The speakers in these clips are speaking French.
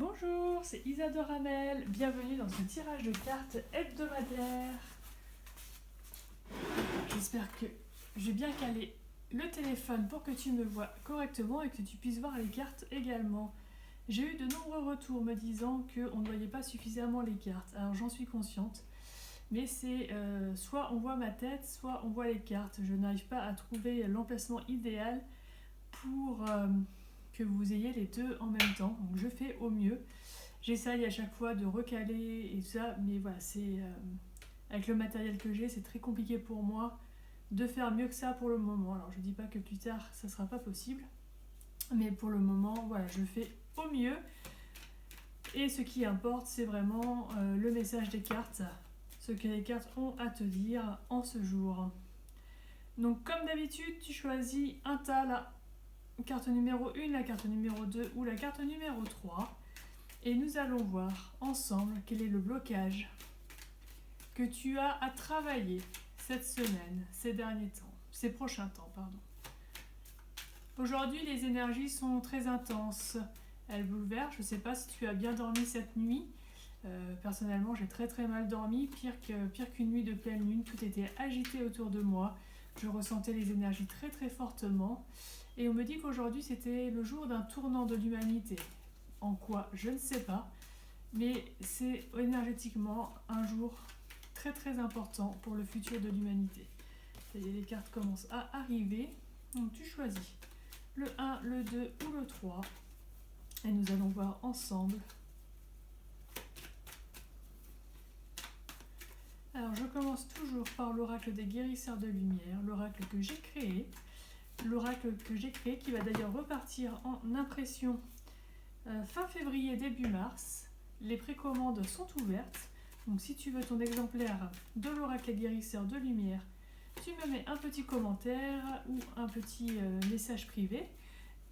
Bonjour, c'est Isadora Ramel. Bienvenue dans ce tirage de cartes hebdomadaire. J'espère que j'ai bien calé le téléphone pour que tu me vois correctement et que tu puisses voir les cartes également. J'ai eu de nombreux retours me disant qu'on ne voyait pas suffisamment les cartes. Alors j'en suis consciente, mais c'est soit on voit ma tête, soit on voit les cartes. Je n'arrive pas à trouver l'emplacement idéal pour que vous ayez les deux en même temps. Donc je fais au mieux. J'essaye à chaque fois de recaler et tout ça, mais voilà, avec le matériel que j'ai, c'est très compliqué pour moi de faire mieux que ça pour le moment. Alors je dis pas que plus tard ça sera pas possible, mais pour le moment, voilà, je fais au mieux. Et ce qui importe, c'est vraiment le message des cartes, ce que les cartes ont à te dire en ce jour. Donc comme d'habitude, tu choisis un tas, la carte numéro 1, la carte numéro 2 ou la carte numéro 3. Et nous allons voir ensemble quel est le blocage que tu as à travailler cette semaine, ces derniers temps, ces prochains temps, pardon. Aujourd'hui, les énergies sont très intenses. Elles bouleversent. Je ne sais pas si tu as bien dormi cette nuit. Personnellement, j'ai très très mal dormi, pire qu'une nuit de pleine lune. Tout était agité autour de moi. Je ressentais les énergies très très fortement. Et on me dit qu'aujourd'hui, c'était le jour d'un tournant de l'humanité. En quoi, je ne sais pas, mais c'est énergétiquement un jour très très important pour le futur de l'humanité. Les cartes commencent à arriver, donc tu choisis le 1, le 2 ou le 3, et nous allons voir ensemble. Alors je commence toujours par l'oracle des guérisseurs de lumière, l'oracle que j'ai créé, qui va d'ailleurs repartir en impression fin février, début mars. Les précommandes sont ouvertes. Donc si tu veux ton exemplaire de l'oracle guérisseur de lumière, tu me mets un petit commentaire ou un petit message privé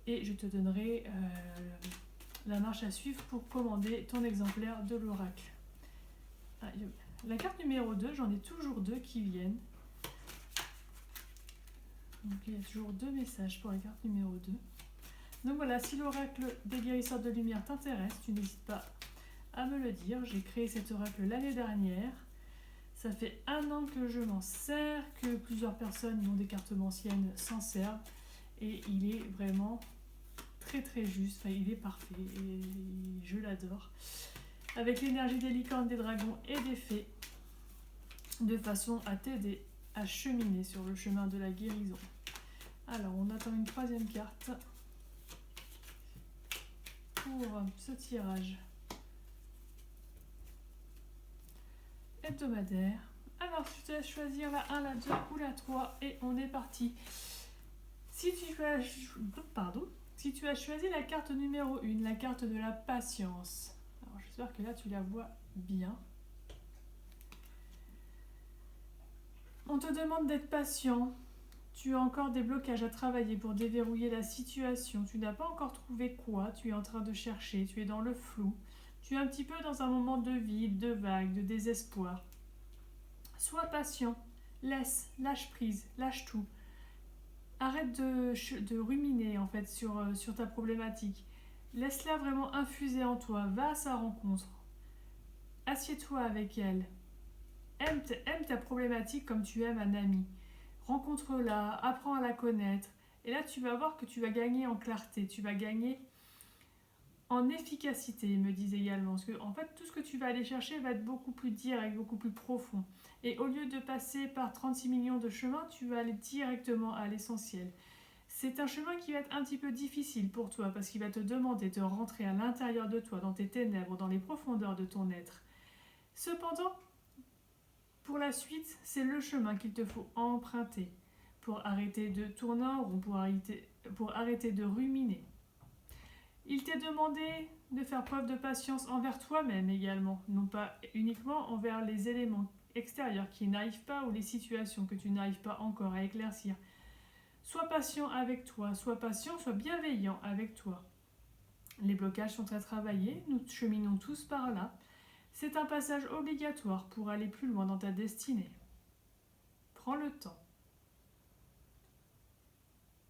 et je te donnerai la marche à suivre pour commander ton exemplaire de l'oracle. La carte numéro 2, j'en ai toujours deux qui viennent. Donc il y a toujours deux messages pour la carte numéro 2. Donc voilà, si l'oracle des guérisseurs de lumière t'intéresse, tu n'hésites pas à me le dire. J'ai créé cet oracle l'année dernière. Ça fait 1 an que je m'en sers, que plusieurs personnes dont des cartomanciennes s'en servent. Et il est vraiment très très juste, enfin, il est parfait et je l'adore. Avec l'énergie des licornes, des dragons et des fées, de façon à t'aider à cheminer sur le chemin de la guérison. Alors on attend une troisième carte pour ce tirage hebdomadaire. Alors tu te laisses choisir la 1, la 2 ou la 3 et on est parti. Si tu as choisi la carte numéro 1, la carte de la patience, alors j'espère que là tu la vois bien. On te demande d'être patient. Tu as encore des blocages à travailler pour déverrouiller la situation. Tu n'as pas encore trouvé quoi. Tu es en train de chercher. Tu es dans le flou. Tu es un petit peu dans un moment de vide, de vague, de désespoir. Sois patient. Lâche prise, lâche tout. Arrête de ruminer en fait sur ta problématique. Laisse-la vraiment infuser en toi. Va à sa rencontre. Assieds-toi avec elle. Aime ta problématique comme tu aimes un ami. Rencontre-la, apprends à la connaître. Et là, tu vas voir que tu vas gagner en clarté, tu vas gagner en efficacité, ils me disent également. Parce que, en fait, tout ce que tu vas aller chercher va être beaucoup plus direct, beaucoup plus profond. Et au lieu de passer par 36 millions de chemins, tu vas aller directement à l'essentiel. C'est un chemin qui va être un petit peu difficile pour toi parce qu'il va te demander de rentrer à l'intérieur de toi, dans tes ténèbres, dans les profondeurs de ton être. Cependant, pour la suite, c'est le chemin qu'il te faut emprunter pour arrêter de tourner en rond, pour arrêter de ruminer. Il t'est demandé de faire preuve de patience envers toi-même également, non pas uniquement envers les éléments extérieurs qui n'arrivent pas ou les situations que tu n'arrives pas encore à éclaircir. Sois patient avec toi, sois patient, sois bienveillant avec toi. Les blocages sont à travailler, nous cheminons tous par là. C'est un passage obligatoire pour aller plus loin dans ta destinée. Prends le temps.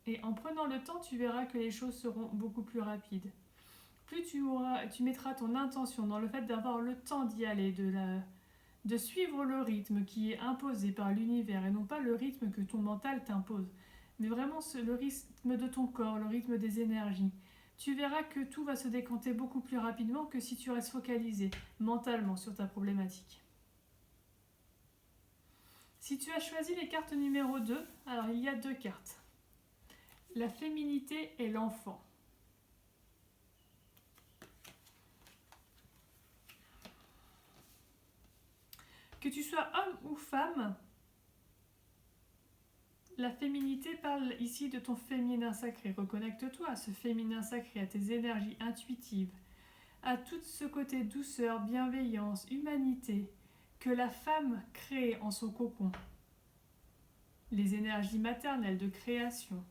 Et en prenant le temps, tu verras que les choses seront beaucoup plus rapides. plus tu mettras ton intention dans le fait d'avoir le temps d'y aller, de suivre le rythme qui est imposé par l'univers et non pas le rythme que ton mental t'impose, mais vraiment le rythme de ton corps, le rythme des énergies. Tu verras que tout va se décanter beaucoup plus rapidement que si tu restes focalisé mentalement sur ta problématique. Si tu as choisi les cartes numéro 2, alors il y a 2 cartes. La féminité et l'enfant. Que tu sois homme ou femme, la féminité parle ici de ton féminin sacré. Reconnecte-toi à ce féminin sacré, à tes énergies intuitives, à tout ce côté douceur, bienveillance, humanité que la femme crée en son cocon. Les énergies maternelles de création.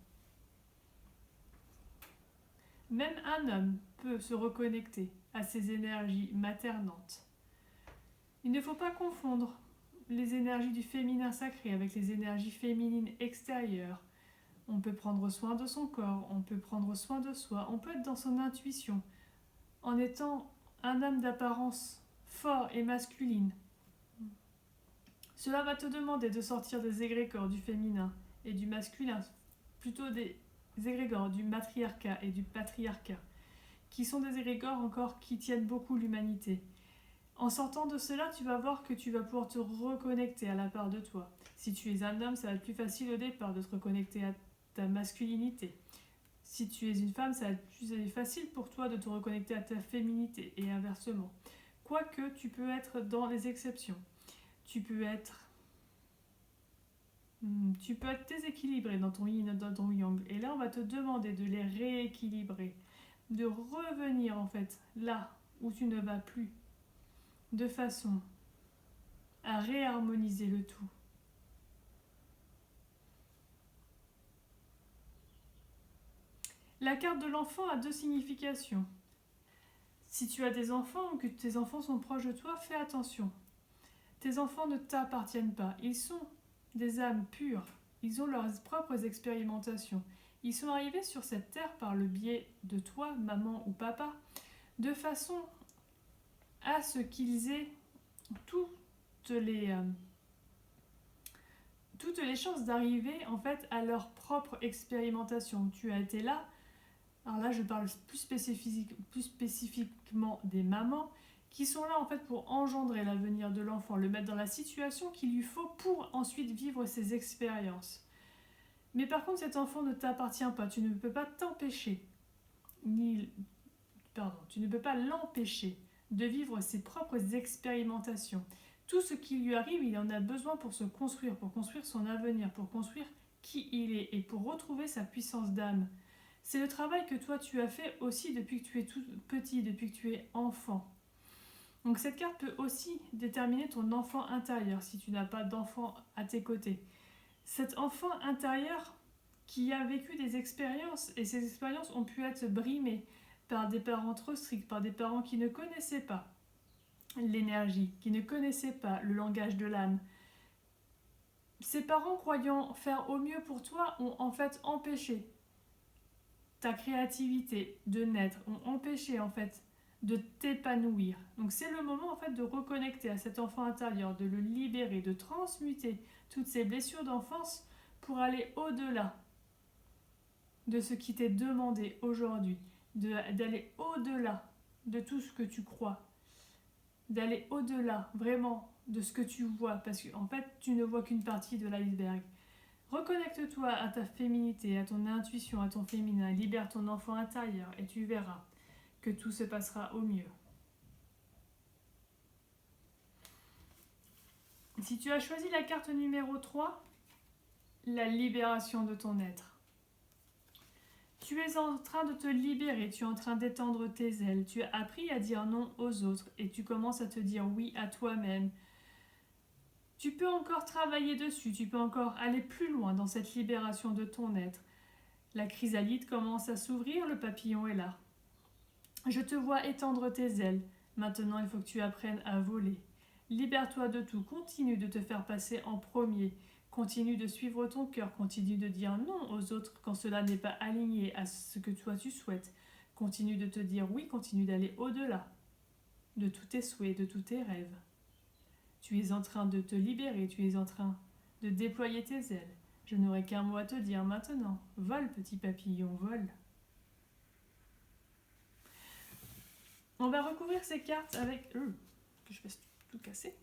Même un homme peut se reconnecter à ces énergies maternantes. Il ne faut pas confondre les énergies du féminin sacré avec les énergies féminines extérieures. On peut prendre soin de son corps, on peut prendre soin de soi, on peut être dans son intuition, en étant un homme d'apparence fort et masculine. Cela va te demander de sortir des égrégores du féminin et du masculin, plutôt des égrégores du matriarcat et du patriarcat, qui sont des égrégores encore qui tiennent beaucoup l'humanité. En sortant de cela, tu vas voir que tu vas pouvoir te reconnecter à la part de toi. Si tu es un homme, ça va être plus facile au départ de te reconnecter à ta masculinité. Si tu es une femme, ça va être plus facile pour toi de te reconnecter à ta féminité et inversement. Quoique tu peux être dans les exceptions. Tu peux être déséquilibré dans ton yin et dans ton yang. Et là, on va te demander de les rééquilibrer. De revenir en fait là où tu ne vas plus. De façon à réharmoniser le tout. La carte de l'enfant a 2 significations. Si tu as des enfants ou que tes enfants sont proches de toi, fais attention. Tes enfants ne t'appartiennent pas. Ils sont des âmes pures. Ils ont leurs propres expérimentations. Ils sont arrivés sur cette terre par le biais de toi, maman ou papa, de façon à ce qu'ils aient toutes les chances d'arriver en fait à leur propre expérimentation. Tu as été là. Alors là, je parle plus spécifiquement des mamans qui sont là en fait pour engendrer l'avenir de l'enfant, le mettre dans la situation qu'il lui faut pour ensuite vivre ses expériences. Mais par contre, cet enfant ne t'appartient pas. Tu ne peux pas t'empêcher, tu ne peux pas l'empêcher de vivre ses propres expérimentations. Tout ce qui lui arrive, il en a besoin pour se construire, pour construire son avenir, pour construire qui il est et pour retrouver sa puissance d'âme. C'est le travail que toi tu as fait aussi depuis que tu es tout petit, depuis que tu es enfant. Donc cette carte peut aussi déterminer ton enfant intérieur si tu n'as pas d'enfant à tes côtés. Cet enfant intérieur qui a vécu des expériences et ces expériences ont pu être brimées par des parents trop stricts, par des parents qui ne connaissaient pas l'énergie, qui ne connaissaient pas le langage de l'âme. Ces parents, croyant faire au mieux pour toi, ont en fait empêché ta créativité de naître, ont empêché en fait de t'épanouir. Donc c'est le moment en fait de reconnecter à cet enfant intérieur, de le libérer, de transmuter toutes ces blessures d'enfance pour aller au-delà de ce qui t'est demandé aujourd'hui, d'aller au-delà de tout ce que tu crois, d'aller au-delà vraiment de ce que tu vois, parce qu'en fait tu ne vois qu'une partie de l'iceberg. Reconnecte-toi à ta féminité, à ton intuition, à ton féminin, libère ton enfant intérieur et tu verras que tout se passera au mieux. Si tu as choisi la carte numéro 3, la libération de ton être. Tu es en train de te libérer, tu es en train d'étendre tes ailes, tu as appris à dire non aux autres et tu commences à te dire oui à toi-même. Tu peux encore travailler dessus, tu peux encore aller plus loin dans cette libération de ton être. La chrysalide commence à s'ouvrir, le papillon est là. Je te vois étendre tes ailes. Maintenant, il faut que tu apprennes à voler. Libère-toi de tout, continue de te faire passer en premier. Continue de suivre ton cœur, continue de dire non aux autres quand cela n'est pas aligné à ce que toi tu souhaites. Continue de te dire oui, continue d'aller au-delà de tous tes souhaits, de tous tes rêves. Tu es en train de te libérer, tu es en train de déployer tes ailes. Je n'aurai qu'un mot à te dire maintenant. Vole, petit papillon, vole. On va recouvrir ces cartes avec... que je fasse tout casser.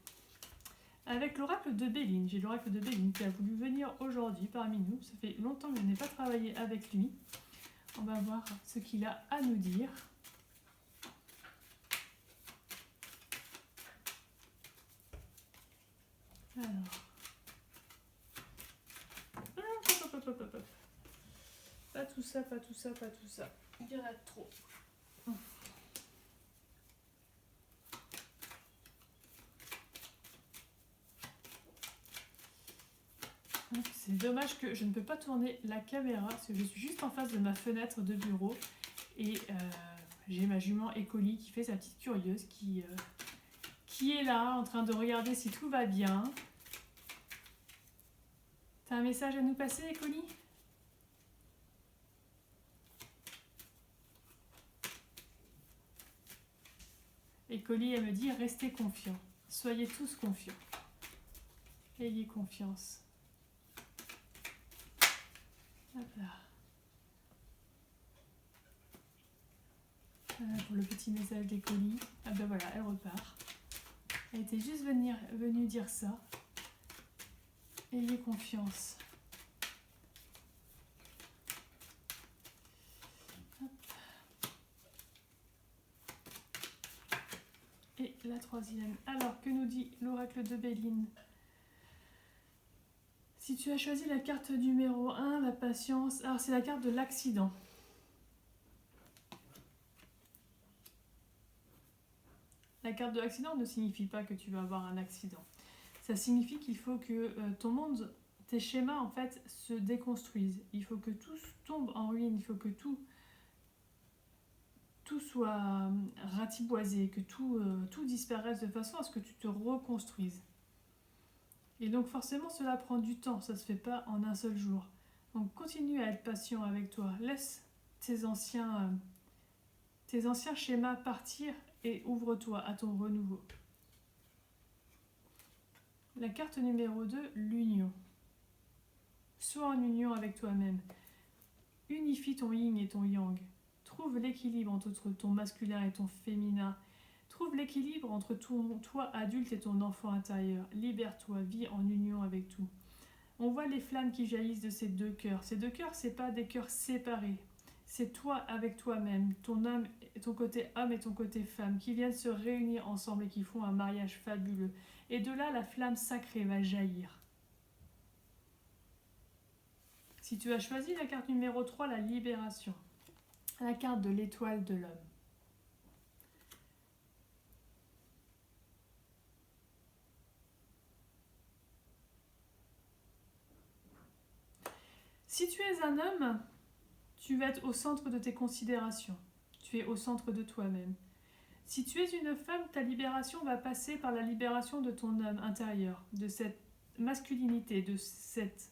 Avec l'oracle de Béline. J'ai l'oracle de Béline qui a voulu venir aujourd'hui parmi nous. Ça fait longtemps que je n'ai pas travaillé avec lui. On va voir ce qu'il a à nous dire. Alors. Pas tout ça, pas tout ça, pas tout ça. Il y en a trop. C'est dommage que je ne peux pas tourner la caméra parce que je suis juste en face de ma fenêtre de bureau et j'ai ma jument Écoli qui fait sa petite curieuse qui est là en train de regarder si tout va bien. T'as un message à nous passer, Écoli ? Écoli, elle me dit restez confiants, soyez tous confiants, ayez confiance. Hop là. Voilà pour le petit message des colis. Ah ben voilà, elle repart. Elle était juste venue dire ça. Ayez confiance. Hop. Et la troisième. Alors, que nous dit l'oracle de Béline ? Si tu as choisi la carte numéro 1, la patience... Alors, c'est la carte de l'accident. La carte de l'accident ne signifie pas que tu vas avoir un accident. Ça signifie qu'il faut que ton monde, tes schémas, en fait, se déconstruisent. Il faut que tout tombe en ruine. Il faut que tout soit ratiboisé, que tout disparaisse de façon à ce que tu te reconstruises. Et donc forcément, cela prend du temps, ça ne se fait pas en un seul jour. Donc continue à être patient avec toi. Laisse tes anciens schémas partir et ouvre-toi à ton renouveau. La carte numéro 2, l'union. Sois en union avec toi-même. Unifie ton yin et ton yang. Trouve l'équilibre entre ton masculin et ton féminin. Trouve l'équilibre entre toi adulte et ton enfant intérieur. Libère-toi, vis en union avec tout. On voit les flammes qui jaillissent de ces deux cœurs. Ces deux cœurs, ce n'est pas des cœurs séparés. C'est toi avec toi-même, ton côté homme et ton côté femme, qui viennent se réunir ensemble et qui font un mariage fabuleux. Et de là, la flamme sacrée va jaillir. Si tu as choisi la carte numéro 3, la libération, la carte de l'étoile de l'homme. Si tu es un homme, tu vas être au centre de tes considérations. Tu es au centre de toi-même. Si tu es une femme, ta libération va passer par la libération de ton homme intérieur, de cette masculinité, de cette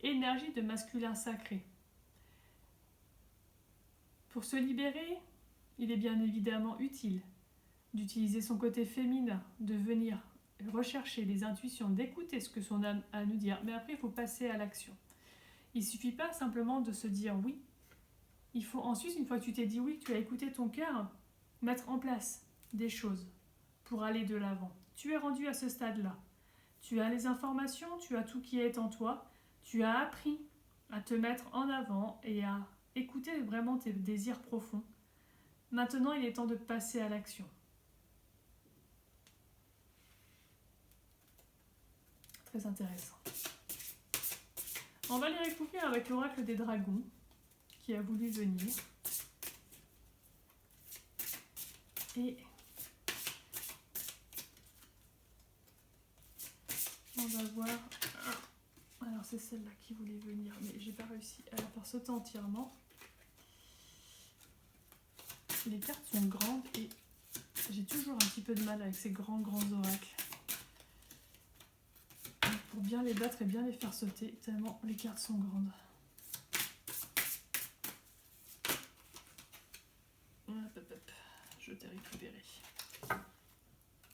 énergie de masculin sacré. Pour se libérer, il est bien évidemment utile d'utiliser son côté féminin, de venir rechercher les intuitions, d'écouter ce que son âme a à nous dire. Mais après, il faut passer à l'action. Il ne suffit pas simplement de se dire oui. Il faut ensuite, une fois que tu t'es dit oui, que tu as écouté ton cœur, mettre en place des choses pour aller de l'avant. Tu es rendu à ce stade-là. Tu as les informations, tu as tout qui est en toi. Tu as appris à te mettre en avant et à écouter vraiment tes désirs profonds. Maintenant, il est temps de passer à l'action. Très intéressant. On va les recouvrir avec l'oracle des dragons qui a voulu venir. Et on va voir. Alors c'est celle-là qui voulait venir, mais j'ai pas réussi à la faire sauter entièrement. Les cartes sont grandes et j'ai toujours un petit peu de mal avec ces grands oracles. Pour bien les battre et bien les faire sauter, tellement les cartes sont grandes. Hop, hop, hop. Je t'ai récupéré.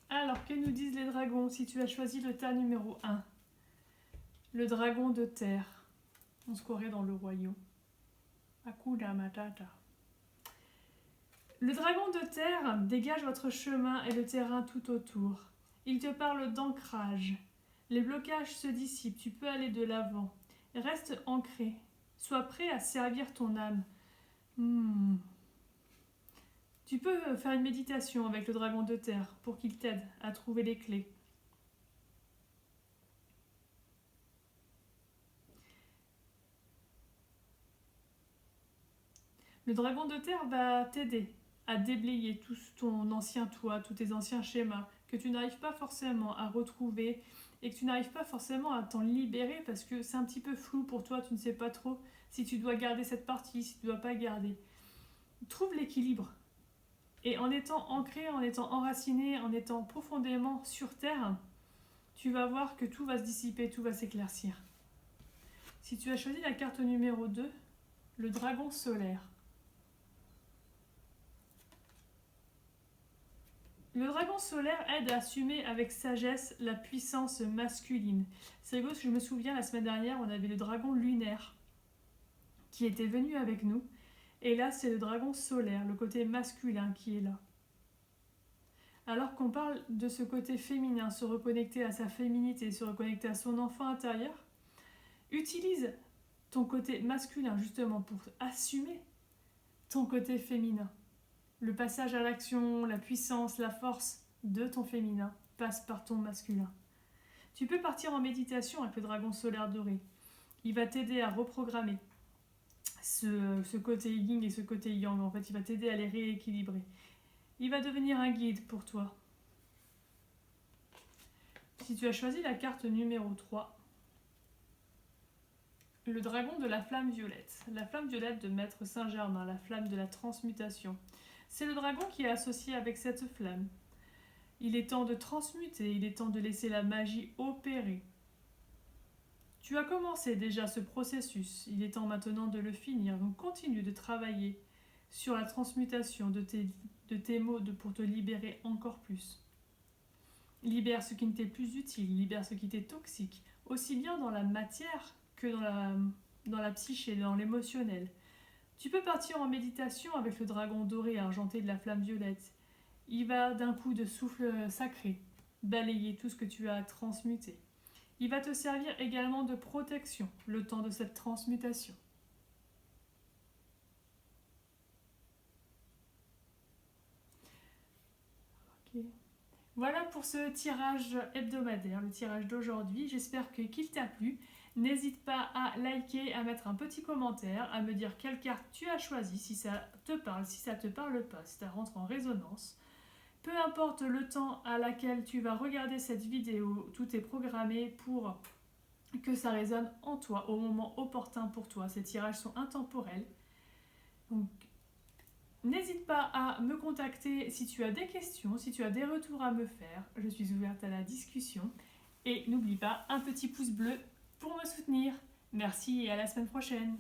Alors, que nous disent les dragons si tu as choisi le tas numéro 1? Le dragon de terre. On se croirait dans le royaume. Hakuna Matata. Le dragon de terre dégage votre chemin et le terrain tout autour. Il te parle d'ancrage. Les blocages se dissipent, tu peux aller de l'avant. Reste ancré. Sois prêt à servir ton âme. Tu peux faire une méditation avec le dragon de terre pour qu'il t'aide à trouver les clés. Le dragon de terre va t'aider à déblayer tout ton ancien toi, tous tes anciens schémas que tu n'arrives pas forcément à retrouver et que tu n'arrives pas forcément à t'en libérer parce que c'est un petit peu flou pour toi, tu ne sais pas trop si tu dois garder cette partie, si tu ne dois pas garder. Trouve l'équilibre. Et en étant ancré, en étant enraciné, en étant profondément sur terre, tu vas voir que tout va se dissiper, tout va s'éclaircir. Si tu as choisi la carte numéro 2, le dragon solaire. Le dragon solaire aide à assumer avec sagesse la puissance masculine. C'est rigolo, je me souviens, la semaine dernière, on avait le dragon lunaire qui était venu avec nous. Et là, c'est le dragon solaire, le côté masculin qui est là. Alors qu'on parle de ce côté féminin, se reconnecter à sa féminité, se reconnecter à son enfant intérieur, utilise ton côté masculin justement pour assumer ton côté féminin. Le passage à l'action, la puissance, la force de ton féminin passe par ton masculin. Tu peux partir en méditation avec le dragon solaire doré. Il va t'aider à reprogrammer ce côté yin et ce côté yang. En fait, il va t'aider à les rééquilibrer. Il va devenir un guide pour toi. Si tu as choisi la carte numéro 3, le dragon de la flamme violette. La flamme violette de Maître Saint-Germain, la flamme de la transmutation. C'est le dragon qui est associé avec cette flamme. Il est temps de transmuter, il est temps de laisser la magie opérer. Tu as commencé déjà ce processus, il est temps maintenant de le finir, donc continue de travailler sur la transmutation de tes mots pour te libérer encore plus. Libère ce qui ne t'est plus utile, libère ce qui t'est toxique, aussi bien dans la matière que dans la psyché, dans l'émotionnel. Tu peux partir en méditation avec le dragon doré argenté de la flamme violette. Il va d'un coup de souffle sacré balayer tout ce que tu as transmuté. Il va te servir également de protection le temps de cette transmutation. Okay. Voilà pour ce tirage hebdomadaire, le tirage d'aujourd'hui. J'espère qu'il t'a plu. N'hésite pas à liker, à mettre un petit commentaire, à me dire quelle carte tu as choisi, si ça te parle, si ça te parle pas, si ça rentre en résonance. Peu importe le temps à laquelle tu vas regarder cette vidéo, tout est programmé pour que ça résonne en toi au moment opportun pour toi. Ces tirages sont intemporels. Donc, n'hésite pas à me contacter si tu as des questions, si tu as des retours à me faire. Je suis ouverte à la discussion. Et n'oublie pas, un petit pouce bleu pour me soutenir. Merci et à la semaine prochaine.